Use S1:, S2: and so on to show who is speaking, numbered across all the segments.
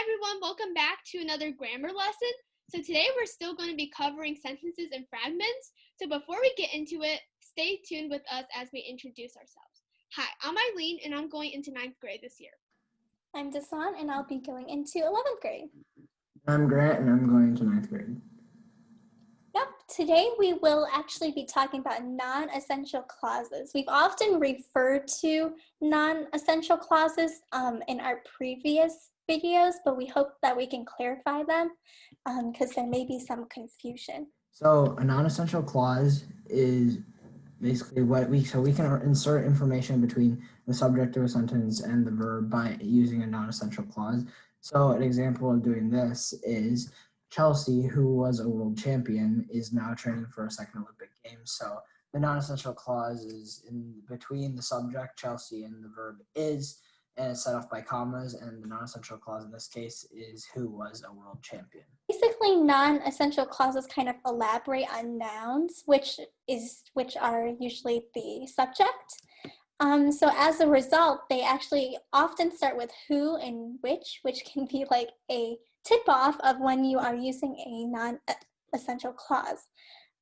S1: everyone, welcome back to another grammar lesson. So today we're still going to be covering sentences and fragments. So before we get into it, stay tuned with us as we introduce ourselves. Hi, I'm Eileen and I'm going into 9th grade this year.
S2: I'm Dasang and I'll be going into 11th grade.
S3: I'm Grant and I'm going to 9th grade.
S2: Yep, today we will actually be talking about non-essential clauses. We've often referred to non-essential clauses in our previous videos, but we hope that we can clarify them because there may be some confusion.
S3: So a non-essential clause is basically we can insert information between the subject of a sentence and the verb by using a non-essential clause. So an example of doing this is Chelsea, who was a world champion, is now training for a second Olympic Games. So the non-essential clause is in between the subject, Chelsea, and the verb is, and it's set off by commas, and the non-essential clause in this case is who was a world champion.
S2: Basically, non-essential clauses kind of elaborate on nouns, which are usually the subject. So as a result, they actually often start with who and which can be like a tip-off of when you are using a non-essential clause.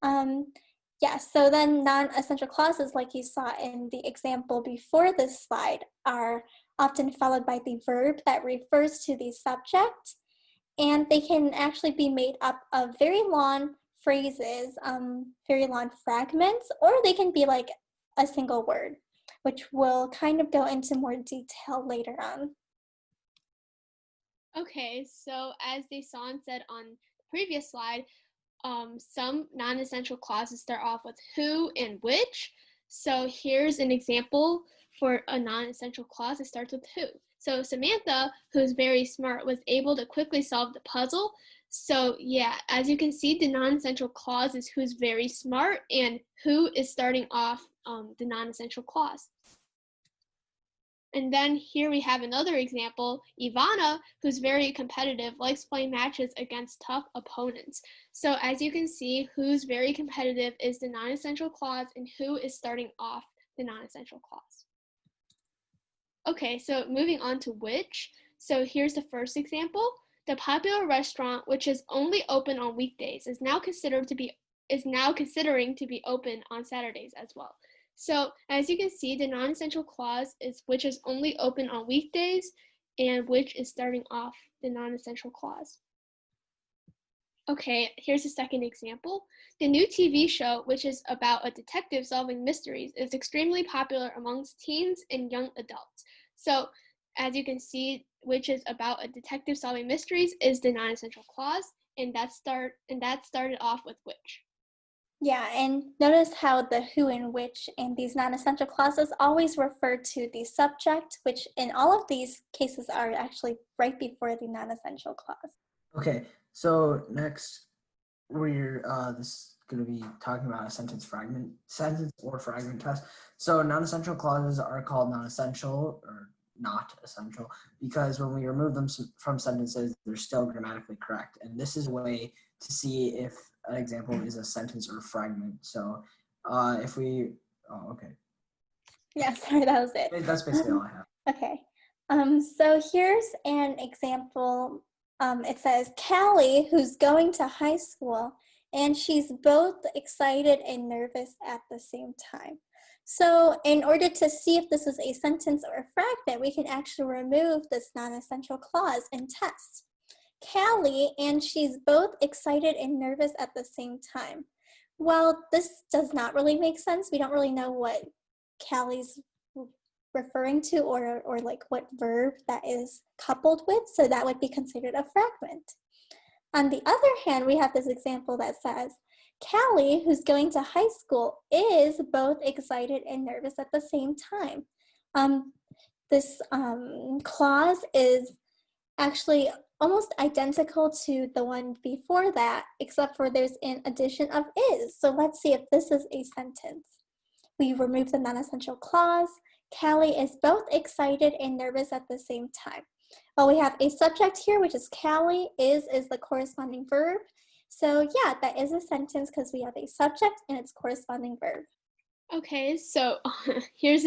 S2: So then non-essential clauses, like you saw in the example before this slide, are often followed by the verb that refers to the subject, and they can actually be made up of very long phrases, very long fragments, or they can be like a single word, which we'll kind of go into more detail later on.
S1: Okay, so as Dasang said on the previous slide, some non-essential clauses start off with who and which. So here's an example for a non-essential clause. It starts with who. So Samantha, who's very smart, was able to quickly solve the puzzle. So yeah, as you can see, the non-essential clause is who's very smart, and who is starting off the non-essential clause. And then here we have another example, Ivana, who's very competitive, likes playing matches against tough opponents. So as you can see, who's very competitive is the non-essential clause, and who is starting off the non-essential clause. Okay, so moving on to which. So here's the first example. The popular restaurant, which is only open on weekdays, is now considering to be open on Saturdays as well. So as you can see, the non-essential clause is which is only open on weekdays, and which is starting off the non-essential clause. Okay, here's the second example. The new TV show, which is about a detective solving mysteries, is extremely popular amongst teens and young adults. So as you can see, which is about a detective solving mysteries is the non-essential clause, and that started off with which.
S2: Yeah, and notice how the who and which and these non-essential clauses always refer to the subject, which in all of these cases are actually right before the non-essential clause.
S3: Okay, so next we're this is going to be talking about a sentence or fragment test. So non-essential clauses are called non-essential or not essential because when we remove them from sentences, they're still grammatically correct. And this is a way to see if an example is a sentence or a fragment. So if we,
S2: Yeah, sorry, that was it.
S3: That's basically all I have.
S2: Okay, so here's an example. It says, Callie, who's going to high school, and she's both excited and nervous at the same time. So in order to see if this is a sentence or a fragment, we can actually remove this non-essential clause and test. Callie, and she's both excited and nervous at the same time. Well, this does not really make sense. We don't really know what Callie's referring to or like what verb that is coupled with, so that would be considered a fragment. On the other hand, we have this example that says, Callie, who's going to high school, is both excited and nervous at the same time. This clause is actually almost identical to the one before that, except for there's an addition of is. So let's see if this is a sentence. We remove the non-essential clause. Callie is both excited and nervous at the same time. Well, we have a subject here, which is Callie, is the corresponding verb. So yeah, that is a sentence because we have a subject and its corresponding verb.
S1: Okay, so here's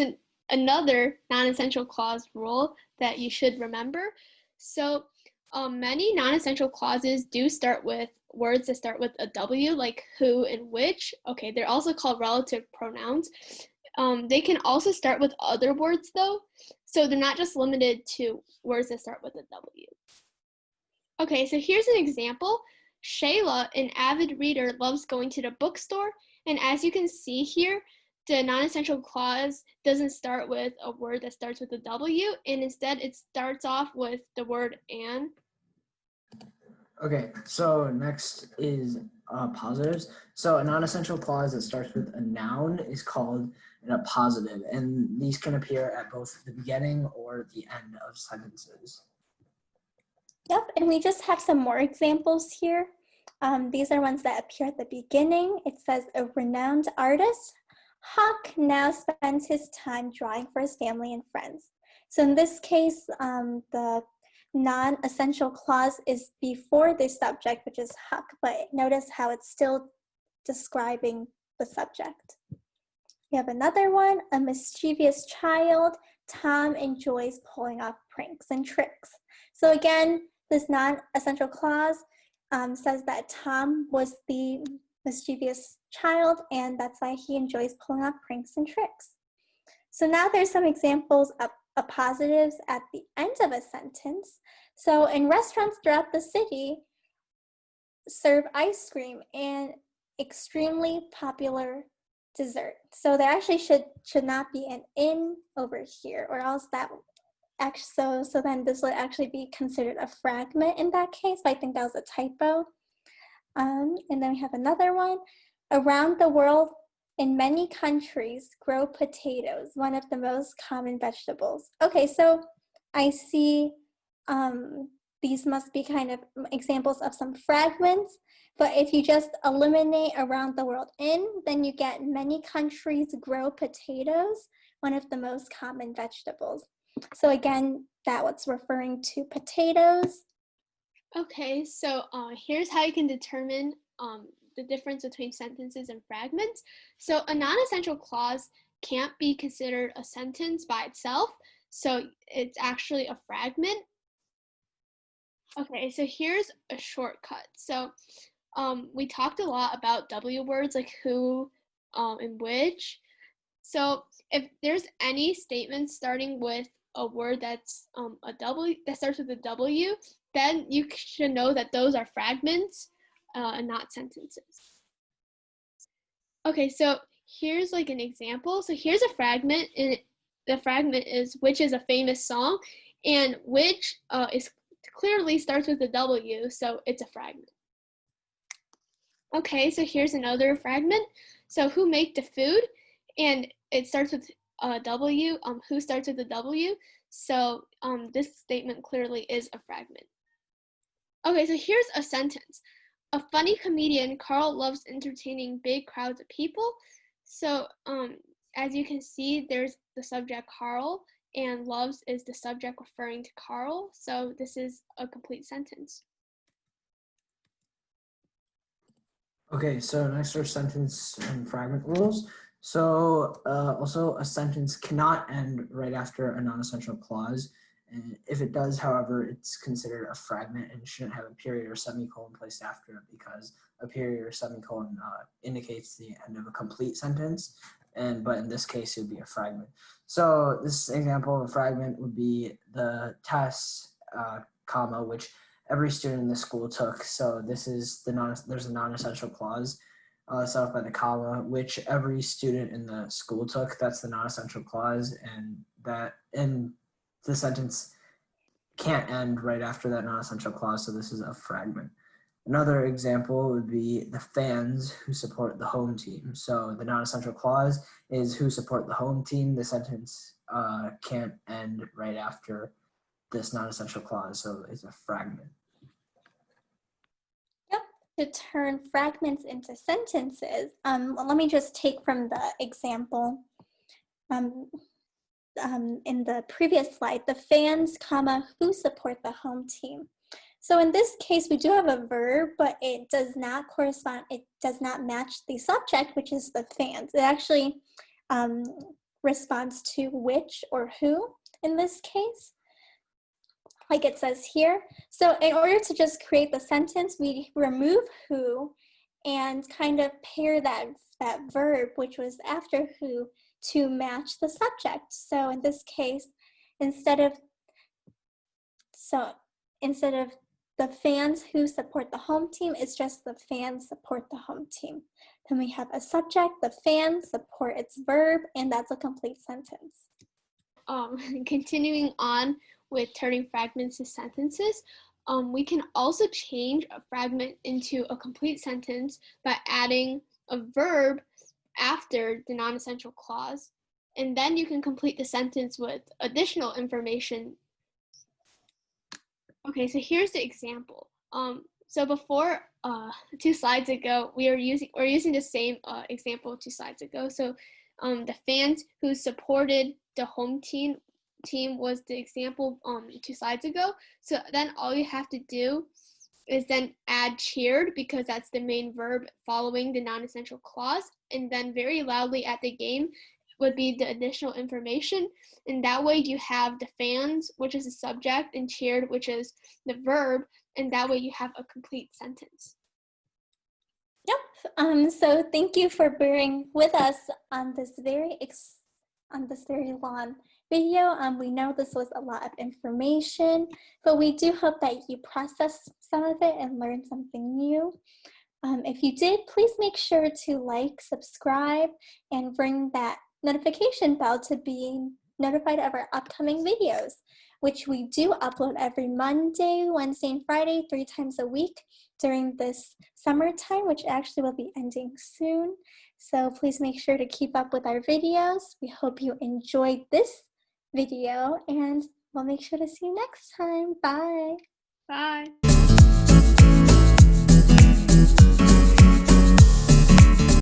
S1: another non-essential clause rule that you should remember. So Many non-essential clauses do start with words that start with a W, like who and which. Okay, they're also called relative pronouns. They can also start with other words though, so they're not just limited to words that start with a W. Okay, so here's an example. Shayla, an avid reader, loves going to the bookstore, and as you can see here, the non-essential clause doesn't start with a word that starts with a W, and instead it starts off with the word and.
S3: Okay, so next is positives. So a non-essential clause that starts with a noun is called an appositive, and these can appear at both the beginning or the end of sentences.
S2: Yep, and we just have some more examples here. These are ones that appear at the beginning. It says, a renowned artist, Huck now spends his time drawing for his family and friends. So in this case, the non-essential clause is before the subject, which is Huck, but notice how it's still describing the subject. We have another one, a mischievous child, Tom enjoys pulling off pranks and tricks. So again, this non-essential clause says that Tom was the mischievous child, and that's why he enjoys pulling off pranks and tricks. So now there's some examples of appositives at the end of a sentence. So in restaurants throughout the city, serve ice cream and extremely popular dessert. So there actually should not be an in over here, or else that actually, so then this would actually be considered a fragment in that case, but I think that was a typo. And then we have another one. Around the world, in many countries, grow potatoes, one of the most common vegetables. Okay, so I see these must be kind of examples of some fragments, but if you just eliminate around the world in, then you get many countries grow potatoes, one of the most common vegetables. So again, that what's referring to potatoes.
S1: Okay, so here's how you can determine the difference between sentences and fragments. So a non-essential clause can't be considered a sentence by itself, so it's actually a fragment. Okay, so here's a shortcut. So we talked a lot about W words like who and which. So if there's any statement starting with a word that's a W that starts with a W, then you should know that those are fragments and not sentences. Okay, so here's like an example. So here's a fragment, and the fragment is which is a famous song, and which is clearly starts with a W, so it's a fragment. Okay, so here's another fragment. So who make the food, and it starts with a W. Who starts with a W, so this statement clearly is a fragment. Okay, so here's a sentence. A funny comedian, Carl loves entertaining big crowds of people. So as you can see, there's the subject Carl, and loves is the subject referring to Carl. So this is a complete sentence.
S3: Okay, so next are sentence and fragment rules. So also a sentence cannot end right after a non-essential clause. And if it does, however, it's considered a fragment and shouldn't have a period or semicolon placed after it, because a period or semicolon indicates the end of a complete sentence. But in this case, it would be a fragment. So this example of a fragment would be the test, comma, which every student in the school took. So this is there's a non-essential clause set off by the comma, which every student in the school took. That's the non-essential clause, and the sentence can't end right after that non-essential clause. So this is a fragment. Another example would be the fans who support the home team. So the non-essential clause is who support the home team. The sentence can't end right after this non-essential clause, so it's a fragment.
S2: Yep, to turn fragments into sentences, let me just take from the example in the previous slide, the fans, comma, who support the home team. So in this case, we do have a verb, but it does not correspond, it does not match the subject, which is the fans. It actually responds to which or who in this case. like it says here. So in order to just create the sentence, we remove who and kind of pair that verb, which was after who, to match the subject. So in this case, instead of the fans who support the home team, it's just the fans support the home team. Then we have a subject, the fans support its verb, and that's a complete sentence.
S1: Continuing on with turning fragments to sentences, we can also change a fragment into a complete sentence by adding a verb after the non-essential clause, and then you can complete the sentence with additional information. Okay, so here's the example. So before 2 slides ago, we're using the same example 2 slides ago. So the fans who supported the home team was the example 2 slides ago. So then all you have to do is then add cheered, because that's the main verb following the non-essential clause, and then very loudly at the game would be the additional information. And that way you have the fans, which is the subject, and cheered, which is the verb, and that way you have a complete sentence.
S2: Yep. So thank you for bearing with us on this very long video. We know this was a lot of information, but we do hope that you processed some of it and learned something new. If you did, please make sure to like, subscribe, and ring that notification bell to be notified of our upcoming videos, which we do upload every Monday, Wednesday, and Friday, 3 times a week during this summertime, which actually will be ending soon. So please make sure to keep up with our videos. We hope you enjoyed this video, and we'll make sure to see you next time. Bye.
S1: Bye.